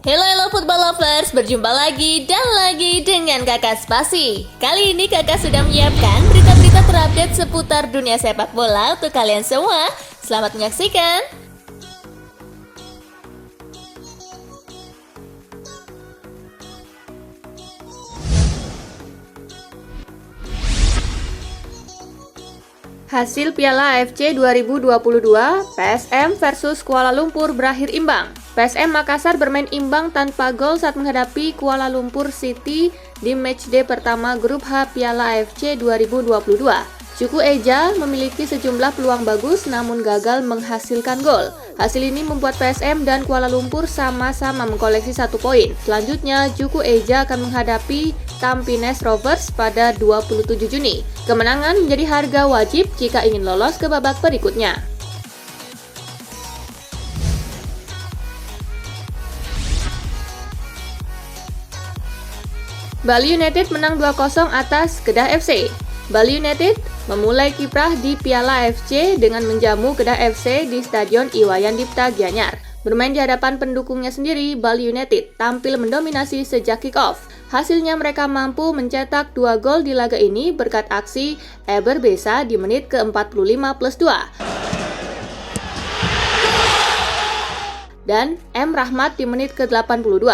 Hello football lovers, berjumpa lagi dan lagi dengan Kakak Spasi. Kali ini Kakak sudah menyiapkan berita-berita terupdate seputar dunia sepak bola untuk kalian semua. Selamat menyaksikan. Hasil Piala AFC 2022, PSM versus Kuala Lumpur berakhir imbang. PSM Makassar bermain imbang tanpa gol saat menghadapi Kuala Lumpur City di matchday pertama grup H Piala AFC 2022. Cuku Eja memiliki sejumlah peluang bagus namun gagal menghasilkan gol. Hasil ini membuat PSM dan Kuala Lumpur sama-sama mengkoleksi 1 poin. Selanjutnya, Cuku Eja akan menghadapi Tampines Rovers pada 27 Juni. Kemenangan menjadi harga wajib jika ingin lolos ke babak berikutnya. Bali United menang 2-0 atas Kedah FC. Bali United memulai kiprah di Piala AFC dengan menjamu Kedah FC di Stadion Iwayan Dipta Gianyar. Bermain di hadapan pendukungnya sendiri, Bali United tampil mendominasi sejak kick-off. Hasilnya mereka mampu mencetak 2 gol di laga ini berkat aksi Eber Besa di menit ke-45+2. Dan M. Rahmat di menit ke-82.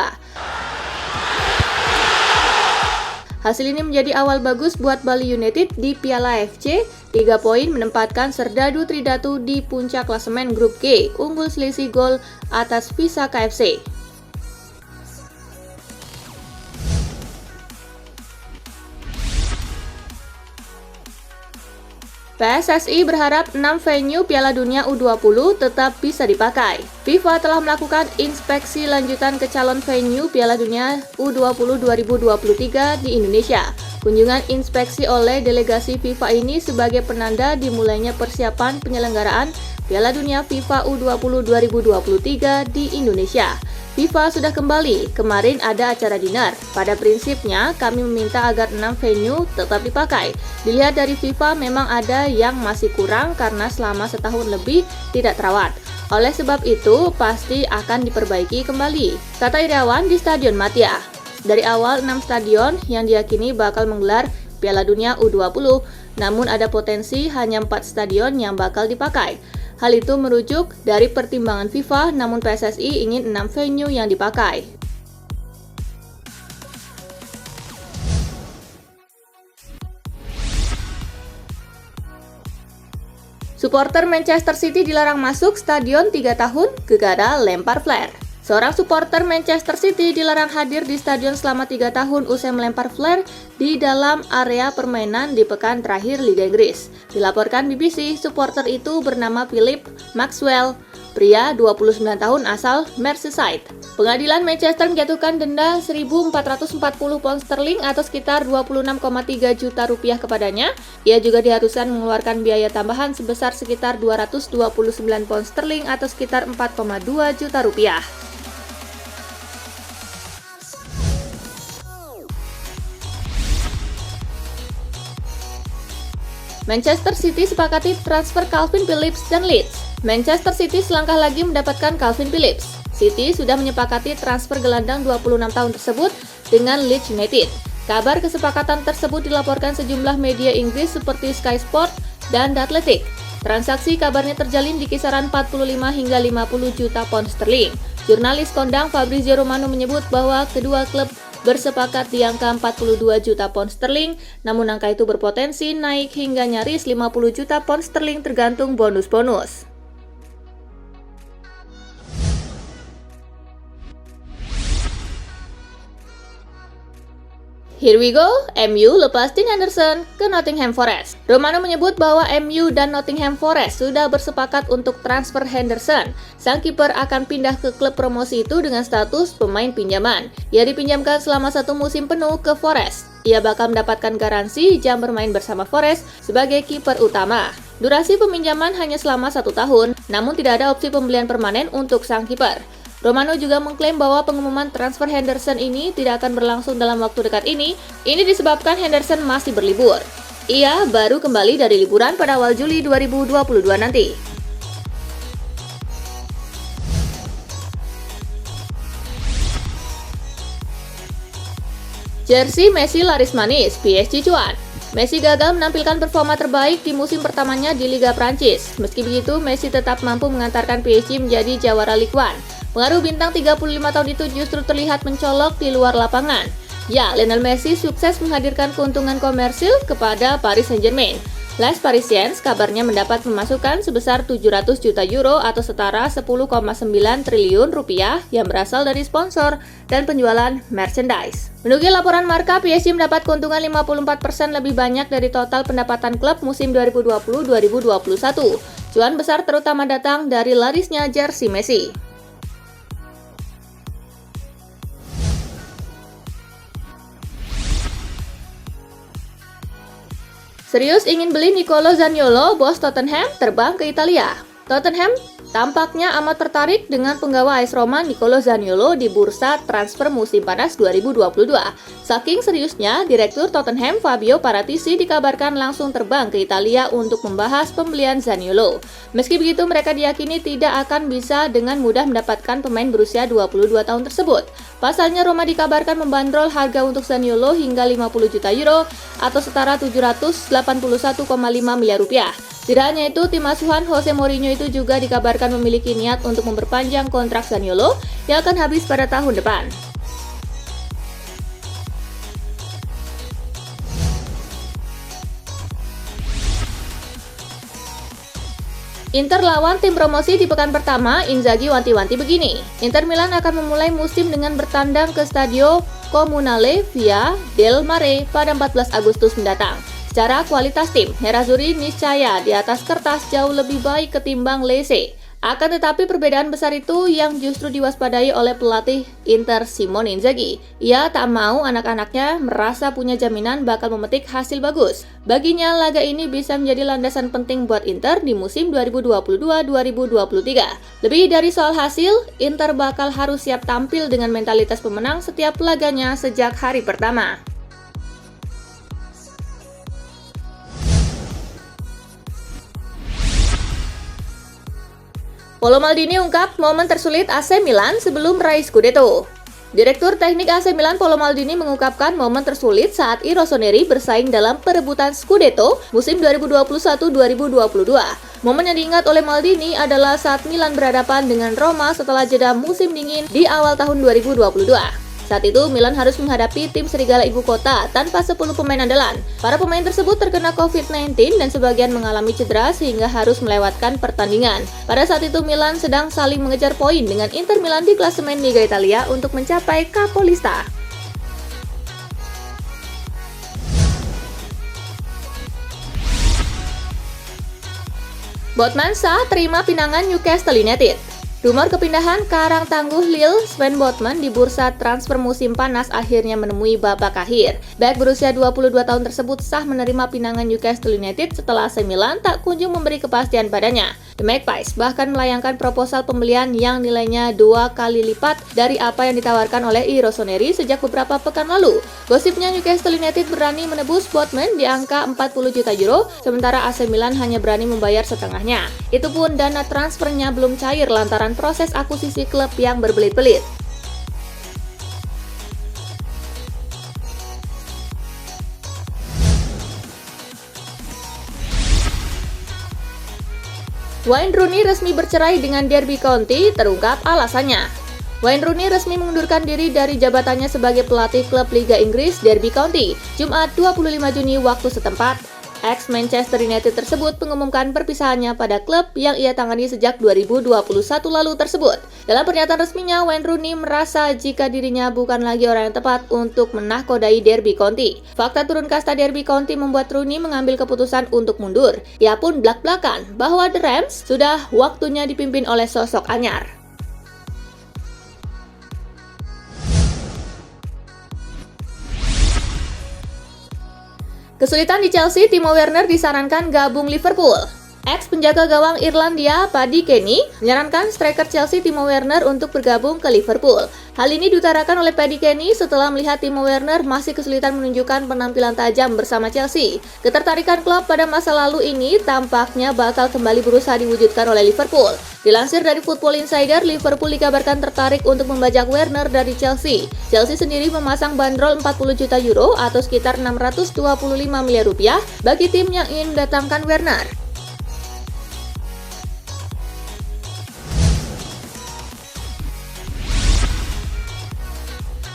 Hasil ini menjadi awal bagus buat Bali United di Piala AFC. 3 poin menempatkan Serdadu Tridatu di puncak klasemen grup G, unggul selisih gol atas Visa KFC. PSSI berharap 6 venue Piala Dunia U20 tetap bisa dipakai. FIFA telah melakukan inspeksi lanjutan ke calon venue Piala Dunia U20 2023 di Indonesia. Kunjungan inspeksi oleh delegasi FIFA ini sebagai penanda dimulainya persiapan penyelenggaraan Piala Dunia FIFA U20 2023 di Indonesia. FIFA sudah kembali, kemarin ada acara dinner. Pada prinsipnya, kami meminta agar 6 venue tetap dipakai. Dilihat dari FIFA memang ada yang masih kurang karena selama setahun lebih tidak terawat. Oleh sebab itu, pasti akan diperbaiki kembali, kata Irawan di Stadion Matia. Dari awal 6 stadion yang diyakini bakal menggelar Piala Dunia U20, namun ada potensi hanya 4 stadion yang bakal dipakai. Hal itu merujuk dari pertimbangan FIFA, namun PSSI ingin 6 venue yang dipakai. Supporter Manchester City dilarang masuk stadion 3 tahun gara-gara lempar flare. Seorang supporter Manchester City dilarang hadir di stadion selama 3 tahun usai melempar flare di dalam area permainan di pekan terakhir Liga Inggris. Dilaporkan BBC, supporter itu bernama Philip Maxwell, pria 29 tahun asal Merseyside. Pengadilan Manchester menjatuhkan denda 1.440 pound sterling atau sekitar 26,3 juta rupiah kepadanya. Ia juga diharuskan mengeluarkan biaya tambahan sebesar sekitar 229 pound sterling atau sekitar 4,2 juta rupiah. Manchester City sepakati transfer Calvin Phillips dan Leeds. Manchester City selangkah lagi mendapatkan Calvin Phillips. City sudah menyepakati transfer gelandang 26 tahun tersebut dengan Leeds United. Kabar kesepakatan tersebut dilaporkan sejumlah media Inggris seperti Sky Sport dan The Athletic. Transaksi kabarnya terjalin di kisaran 45 hingga 50 juta pound sterling. Jurnalis kondang Fabrizio Romano menyebut bahwa kedua klub bersepakat di angka 42 juta pound sterling, namun angka itu berpotensi naik hingga nyaris 50 juta pound sterling tergantung bonus-bonus. Here we go, MU lepas Dean Henderson ke Nottingham Forest. Romano menyebut bahwa MU dan Nottingham Forest sudah bersepakat untuk transfer Henderson. Sang kiper akan pindah ke klub promosi itu dengan status pemain pinjaman. Ia dipinjamkan selama 1 musim penuh ke Forest. Ia bakal mendapatkan garansi jam bermain bersama Forest sebagai kiper utama. Durasi peminjaman hanya selama 1 tahun, namun tidak ada opsi pembelian permanen untuk sang kiper. Romano juga mengklaim bahwa pengumuman transfer Henderson ini tidak akan berlangsung dalam waktu dekat ini. Ini disebabkan Henderson masih berlibur. Ia baru kembali dari liburan pada awal Juli 2022 nanti. Jersey Messi laris manis, PSG cuan. Messi gagal menampilkan performa terbaik di musim pertamanya di Liga Prancis. Meski begitu, Messi tetap mampu mengantarkan PSG menjadi jawara Ligue 1. Pengaruh bintang 35 tahun itu justru terlihat mencolok di luar lapangan. Ya, Lionel Messi sukses menghadirkan keuntungan komersil kepada Paris Saint-Germain. Les Parisiens kabarnya mendapat pemasukan sebesar 700 juta euro atau setara 10,9 triliun rupiah yang berasal dari sponsor dan penjualan merchandise. Menukil laporan Marca, PSG mendapat keuntungan 54% lebih banyak dari total pendapatan klub musim 2020-2021. Cuan besar terutama datang dari larisnya jersey Messi. Serius ingin beli Nicolo Zaniolo, bos Tottenham terbang ke Italia. Tottenham tampaknya amat tertarik dengan penggawa AS Roma Nicolo Zaniolo di bursa transfer musim panas 2022. Saking seriusnya, Direktur Tottenham Fabio Paratici dikabarkan langsung terbang ke Italia untuk membahas pembelian Zaniolo. Meski begitu, mereka diyakini tidak akan bisa dengan mudah mendapatkan pemain berusia 22 tahun tersebut. Pasalnya, Roma dikabarkan membandrol harga untuk Zaniolo hingga 50 juta euro atau setara 781,5 miliar rupiah. Tidak hanya itu, tim asuhan Jose Mourinho itu juga dikabarkan memiliki niat untuk memperpanjang kontrak Zaniolo yang akan habis pada tahun depan. Inter lawan tim promosi di pekan pertama, Inzaghi wanti-wanti begini. Inter Milan akan memulai musim dengan bertandang ke Stadio Comunale Via del Mare pada 14 Agustus mendatang. Secara kualitas tim, Nerazzurri niscaya di atas kertas jauh lebih baik ketimbang Lecce. Akan tetapi perbedaan besar itu yang justru diwaspadai oleh pelatih Inter Simone Inzaghi. Ia tak mau anak-anaknya merasa punya jaminan bakal memetik hasil bagus. Baginya, laga ini bisa menjadi landasan penting buat Inter di musim 2022-2023. Lebih dari soal hasil, Inter bakal harus siap tampil dengan mentalitas pemenang setiap laganya sejak hari pertama. Paolo Maldini ungkap momen tersulit AC Milan sebelum meraih Scudetto. Direktur Teknik AC Milan Paolo Maldini mengungkapkan momen tersulit saat I Rossoneri bersaing dalam perebutan Scudetto musim 2021-2022. Momen yang diingat oleh Maldini adalah saat Milan berhadapan dengan Roma setelah jeda musim dingin di awal tahun 2022. Saat itu, Milan harus menghadapi tim serigala ibu kota tanpa 10 pemain andalan. Para pemain tersebut terkena COVID-19 dan sebagian mengalami cedera sehingga harus melewatkan pertandingan. Pada saat itu, Milan sedang saling mengejar poin dengan Inter Milan di klasemen Liga Italia untuk mencapai Capolista. Botman sah terima pinangan Newcastle United. Rumor kepindahan karang tangguh Lille Sven Botman di bursa transfer musim panas akhirnya menemui babak akhir. Bek berusia 22 tahun tersebut sah menerima pinangan Newcastle United setelah AC Milan tak kunjung memberi kepastian padanya. The Magpies bahkan melayangkan proposal pembelian yang nilainya 2 kali lipat dari apa yang ditawarkan oleh I Rossoneri sejak beberapa pekan lalu. Gosipnya Newcastle United berani menebus Botman di angka 40 juta euro, sementara AC Milan hanya berani membayar setengahnya. Itu pun dana transfernya belum cair lantaran proses akuisisi klub yang berbelit-belit. Wayne Rooney resmi bercerai dengan Derby County, terungkap alasannya. Wayne Rooney resmi mengundurkan diri dari jabatannya sebagai pelatih klub Liga Inggris Derby County, Jumat 25 Juni waktu setempat. Ex-Manchester United tersebut mengumumkan perpisahannya pada klub yang ia tangani sejak 2021 lalu tersebut. Dalam pernyataan resminya, Wayne Rooney merasa jika dirinya bukan lagi orang yang tepat untuk menahkodai Derby County. Fakta turun kasta Derby County membuat Rooney mengambil keputusan untuk mundur. Ia pun blak-blakan bahwa The Rams sudah waktunya dipimpin oleh sosok anyar. Kesulitan di Chelsea, Timo Werner disarankan gabung Liverpool. Ex penjaga gawang Irlandia, Paddy Kenny, menyarankan striker Chelsea Timo Werner untuk bergabung ke Liverpool. Hal ini diutarakan oleh Paddy Kenny setelah melihat Timo Werner masih kesulitan menunjukkan penampilan tajam bersama Chelsea. Ketertarikan klub pada masa lalu ini tampaknya bakal kembali berusaha diwujudkan oleh Liverpool. Dilansir dari Football Insider, Liverpool dikabarkan tertarik untuk membajak Werner dari Chelsea. Chelsea sendiri memasang bandrol 40 juta euro atau sekitar 625 miliar rupiah bagi tim yang ingin mendatangkan Werner.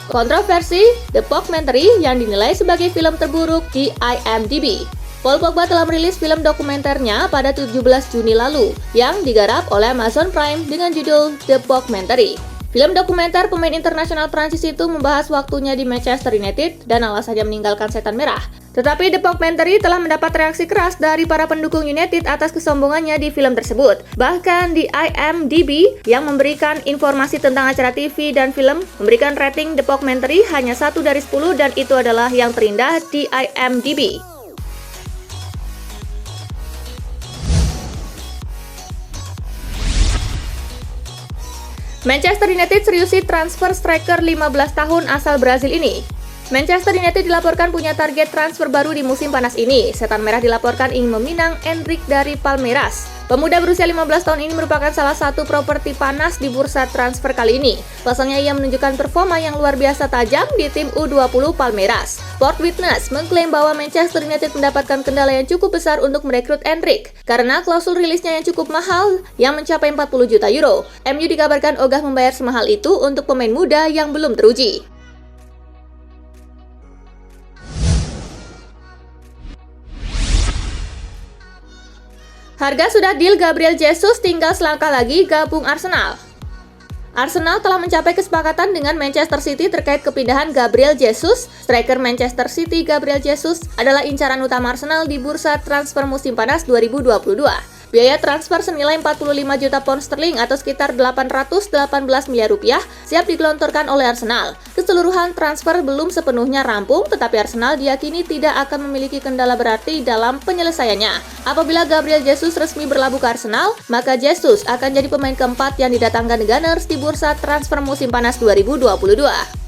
Kontroversi The Documentary yang dinilai sebagai film terburuk di IMDb. Paul Pogba telah merilis film dokumenternya pada 17 Juni lalu yang digarap oleh Amazon Prime dengan judul The Documentary. Film dokumenter pemain internasional Prancis itu membahas waktunya di Manchester United dan alasannya meninggalkan setan merah. Tetapi The Documentary telah mendapat reaksi keras dari para pendukung United atas kesombongannya di film tersebut. Bahkan di IMDb yang memberikan informasi tentang acara TV dan film memberikan rating The Documentary hanya 1 dari 10 dan itu adalah yang terindah di IMDb. Manchester United seriusi transfer striker 15 tahun asal Brazil ini. Manchester United dilaporkan punya target transfer baru di musim panas ini. Setan Merah dilaporkan ingin meminang Endrick dari Palmeiras. Pemuda berusia 15 tahun ini merupakan salah satu properti panas di bursa transfer kali ini. Pasalnya ia menunjukkan performa yang luar biasa tajam di tim U20 Palmeiras. Sport Witness mengklaim bahwa Manchester United mendapatkan kendala yang cukup besar untuk merekrut Endrick karena klausul rilisnya yang cukup mahal yang mencapai 40 juta euro. MU dikabarkan ogah membayar semahal itu untuk pemain muda yang belum teruji. Harga sudah deal Gabriel Jesus, tinggal selangkah lagi gabung Arsenal. Arsenal telah mencapai kesepakatan dengan Manchester City terkait kepindahan Gabriel Jesus. Striker Manchester City Gabriel Jesus adalah incaran utama Arsenal di bursa transfer musim panas 2022. Biaya transfer senilai 45 juta pound sterling atau sekitar 818 miliar rupiah siap digelontorkan oleh Arsenal. Keseluruhan transfer belum sepenuhnya rampung, tetapi Arsenal diyakini tidak akan memiliki kendala berarti dalam penyelesaiannya. Apabila Gabriel Jesus resmi berlabuh ke Arsenal, maka Jesus akan jadi pemain keempat yang didatangkan Gunners di bursa transfer musim panas 2022.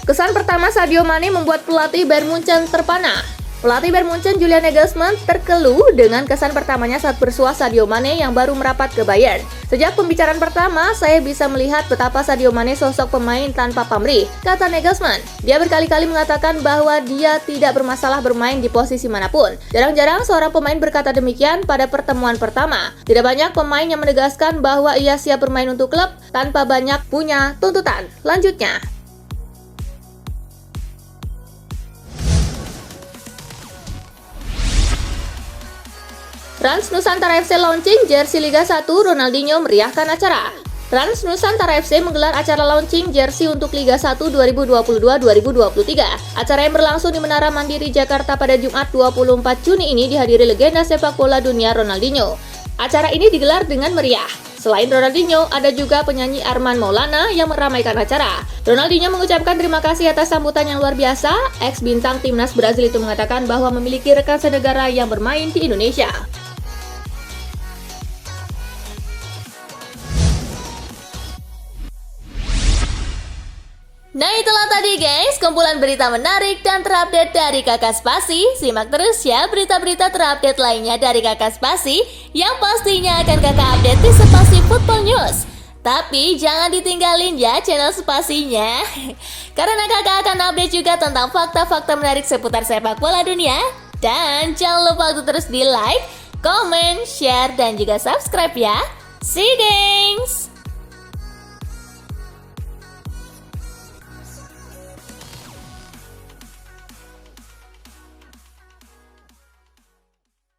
Kesan pertama Sadio Mane membuat pelatih Bayern Munchen terpana. Pelatih Bayern Munchen Julian Nagelsmann terkeluh dengan kesan pertamanya saat bersua Sadio Mane yang baru merapat ke Bayern. Sejak pembicaraan pertama, saya bisa melihat betapa Sadio Mane sosok pemain tanpa pamrih, kata Nagelsmann. Dia berkali-kali mengatakan bahwa dia tidak bermasalah bermain di posisi manapun. Jarang-jarang seorang pemain berkata demikian pada pertemuan pertama. Tidak banyak pemain yang menegaskan bahwa ia siap bermain untuk klub tanpa banyak punya tuntutan. Lanjutnya, Rans Nusantara FC launching jersey Liga 1, Ronaldinho meriahkan acara. Rans Nusantara FC menggelar acara launching jersey untuk Liga 1 2022-2023. Acara yang berlangsung di Menara Mandiri Jakarta pada Jumat 24 Juni ini dihadiri legenda sepak bola dunia Ronaldinho. Acara ini digelar dengan meriah. Selain Ronaldinho, ada juga penyanyi Arman Maulana yang meramaikan acara. Ronaldinho mengucapkan terima kasih atas sambutan yang luar biasa. Ex bintang timnas Brazil itu mengatakan bahwa memiliki rekan senegara yang bermain di Indonesia. Nah itulah tadi guys, kumpulan berita menarik dan terupdate dari Kakak Spasi. Simak terus ya berita-berita terupdate lainnya dari Kakak Spasi yang pastinya akan Kakak update di Spasi Football News. Tapi jangan ditinggalin ya channel Spasinya, karena Kakak akan update juga tentang fakta-fakta menarik seputar sepak bola dunia. Dan jangan lupa untuk terus di like, comment, share, dan juga subscribe ya. See you guys!